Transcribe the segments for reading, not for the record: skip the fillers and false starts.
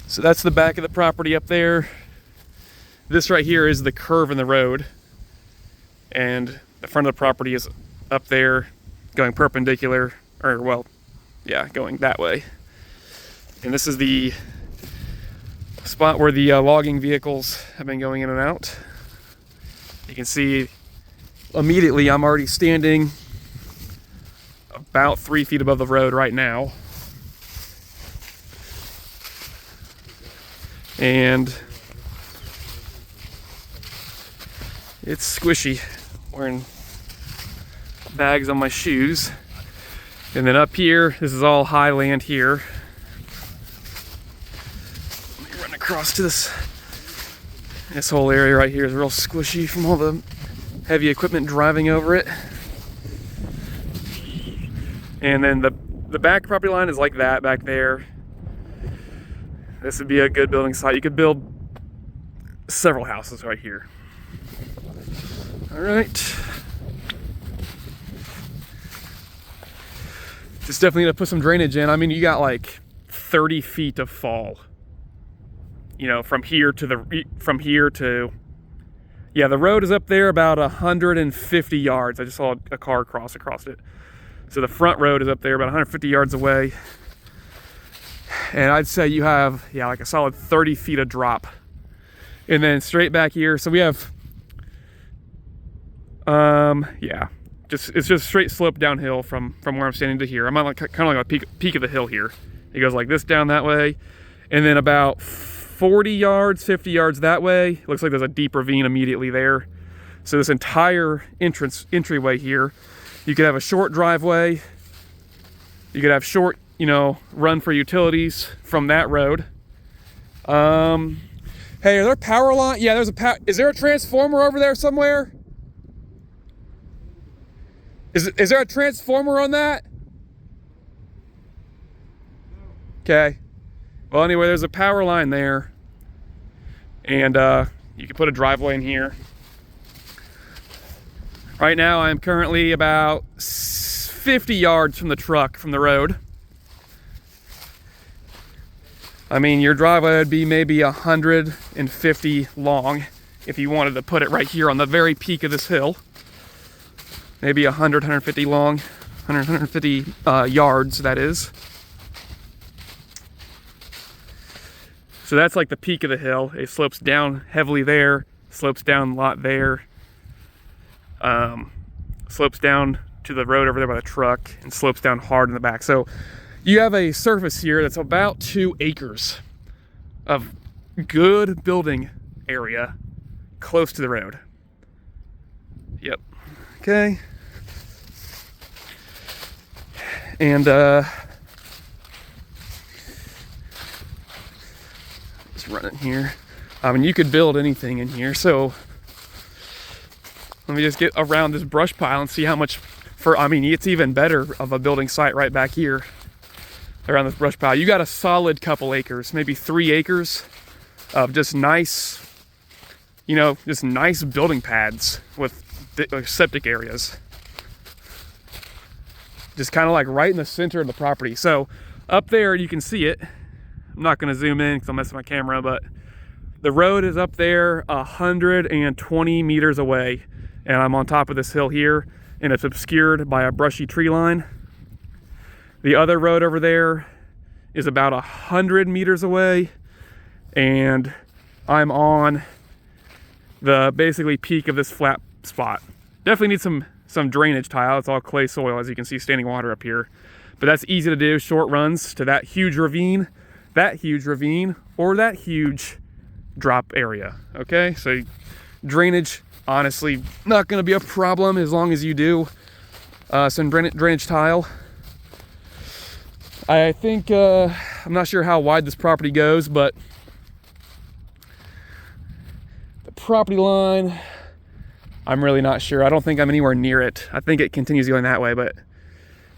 So that's the back of the property up there. This right here is the curve in the road. And the front of the property is up there going perpendicular, or well, yeah, going that way. And this is the spot where the logging vehicles have been going in and out. You can see immediately I'm already standing about 3 feet above the road right now. And it's squishy. Wearing bags on my shoes. And then up here, this is all high land here. Let me run across to this whole area right here is real squishy from all the heavy equipment driving over it. And then the back property line is like that back there. This would be a good building site. You could build several houses right here. All right. Just definitely gonna put some drainage in. I mean, you got like 30 feet of fall. You know, from here to, yeah, the road is up there about 150 yards. I just saw a car cross across it. So the front road is up there about 150 yards away. And I'd say you have, yeah, like a solid 30 feet of drop. And then straight back here, so we have, yeah, it's just straight slope downhill from where I'm standing to here. I'm on like kind of like a peak of the hill here. It goes like this down that way, and then about 40 yards, 50 yards that way. Looks like there's a deep ravine immediately there. So this entire entryway here, you could have a short driveway. You could have short, you know, run for utilities from that road. Hey, are there power line? Yeah, there's is there a transformer over there somewhere? Is there a transformer on that? Okay. Well, anyway, there's a power line there. And you can put a driveway in here. Right now, I'm currently about 50 yards from the truck, from the road. I mean, your driveway would be maybe 150 long if you wanted to put it right here on the very peak of this hill. Maybe 150 long, 150 yards, that is. So that's like the peak of the hill. It slopes down heavily there, slopes down a lot there, slopes down to the road over there by the truck, and slopes down hard in the back. So you have a surface here that's about 2 acres of good building area close to the road. Yep. Okay. And let's run it here. I mean, you could build anything in here. So let me just get around this brush pile and see how much I mean, it's even better of a building site right back here around this brush pile. You got a solid couple acres, maybe 3 acres of just nice, you know, just nice building pads with septic areas. Just kind of like right in the center of the property. So up there, you can see it. I'm not going to zoom in because I'll mess with my camera, but the road is up there 120 meters away, and I'm on top of this hill here, and it's obscured by a brushy tree line. The other road over there is about 100 meters away, and I'm on the basically peak of this flat spot. Definitely need some drainage tile. It's all clay soil, as you can see, standing water up here. But that's easy to do, short runs to that huge ravine, or that huge drop area, okay? So drainage, honestly, not gonna be a problem as long as you do some drainage tile. I think, I'm not sure how wide this property goes, but the property line, I'm really not sure. I don't think I'm anywhere near it. I think it continues going that way, but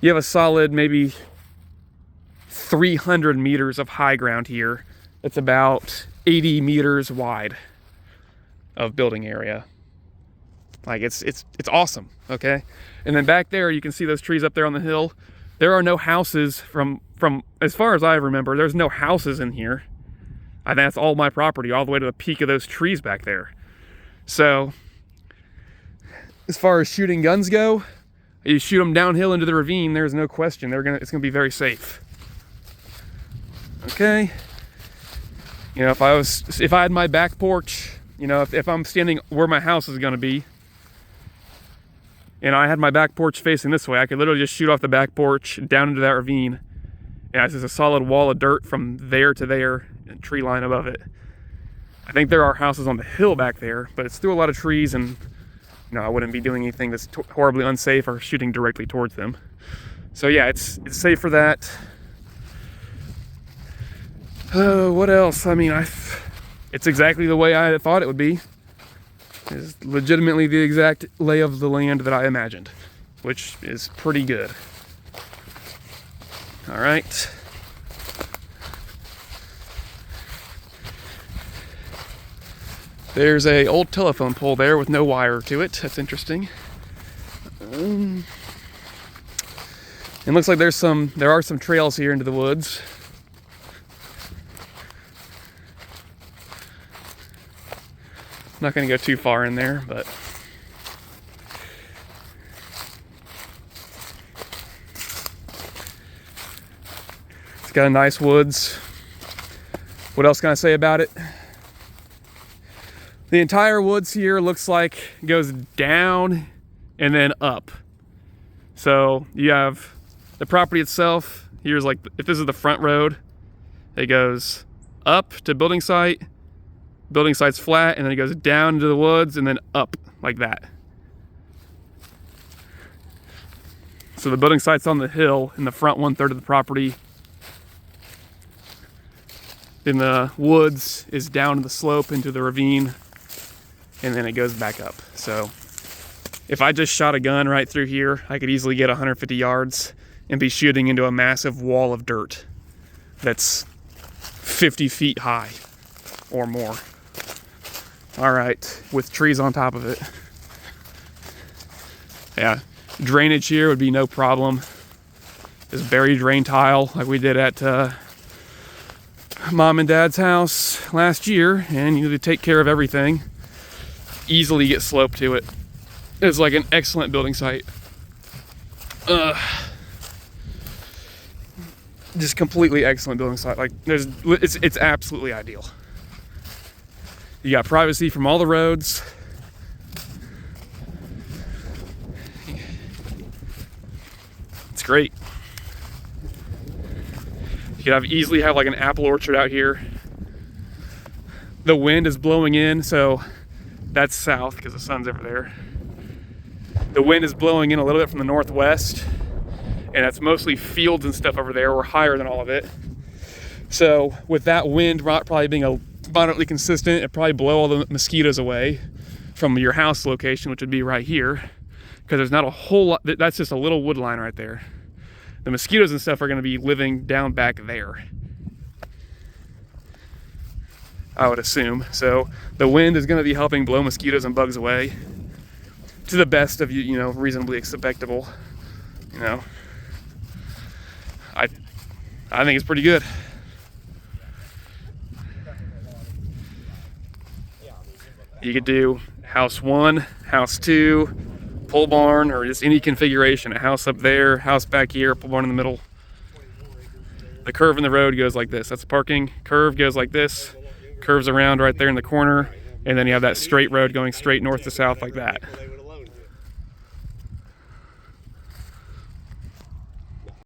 you have a solid maybe 300 meters of high ground here. It's about 80 meters wide of building area. Like it's awesome, okay? And then back there, you can see those trees up there on the hill. There are no houses from as far as I remember, there's no houses in here. I think that's all my property, all the way to the peak of those trees back there. So as far as shooting guns go, you shoot them downhill into the ravine, there's no question it's gonna be very safe. Okay. You know, if I had my back porch, you know, if I'm standing where my house is gonna be, and I had my back porch facing this way, I could literally just shoot off the back porch down into that ravine. And it's just a solid wall of dirt from there to there, and tree line above it. I think there are houses on the hill back there, but it's through a lot of trees, and you know, I wouldn't be doing anything that's horribly unsafe or shooting directly towards them. So yeah, it's safe for that. What else? I mean, it's exactly the way I thought it would be. It's legitimately the exact lay of the land that I imagined, which is pretty good. All right. There's a old telephone pole there with no wire to it. That's interesting. It looks like there are some trails here into the woods. Not going to go too far in there, but it's got a nice woods. What else can I say about it? The entire woods here looks like it goes down and then up. So you have the property itself. Here's like, if this is the front road, it goes up to building site. Building site's flat, and then it goes down into the woods and then up like that. So the building site's on the hill in the front 1/3 of the property. Then the woods is down the slope into the ravine, and then it goes back up. So if I just shot a gun right through here, I could easily get 150 yards and be shooting into a massive wall of dirt that's 50 feet high or more. All right, with trees on top of it. Yeah, drainage here would be no problem. Just bury drain tile like we did at Mom and Dad's house last year, and you need to take care of everything. Easily get slope to it. It's like an excellent building site. Just completely excellent building site. Like it's absolutely ideal. You got privacy from all the roads. It's great. You could easily have like an apple orchard out here. The wind is blowing in, so that's south because the sun's over there. The wind is blowing in a little bit from the northwest, and that's mostly fields and stuff over there. We're higher than all of it. So with that wind probably being moderately consistent, it'd probably blow all the mosquitoes away from your house location, which would be right here, because there's not a whole lot. That's just a little wood line right there. The mosquitoes and stuff are going to be living down back there, I would assume. So the wind is going to be helping blow mosquitoes and bugs away to the best of you know, reasonably acceptable. You know, I think it's pretty good. You could do house 1, house 2, pole barn, or just any configuration. A house up there, house back here, pole barn in the middle. The curve in the road goes like this. That's the parking. Curve goes like this, curves around right there in the corner, and then you have that straight road going straight north to south like that.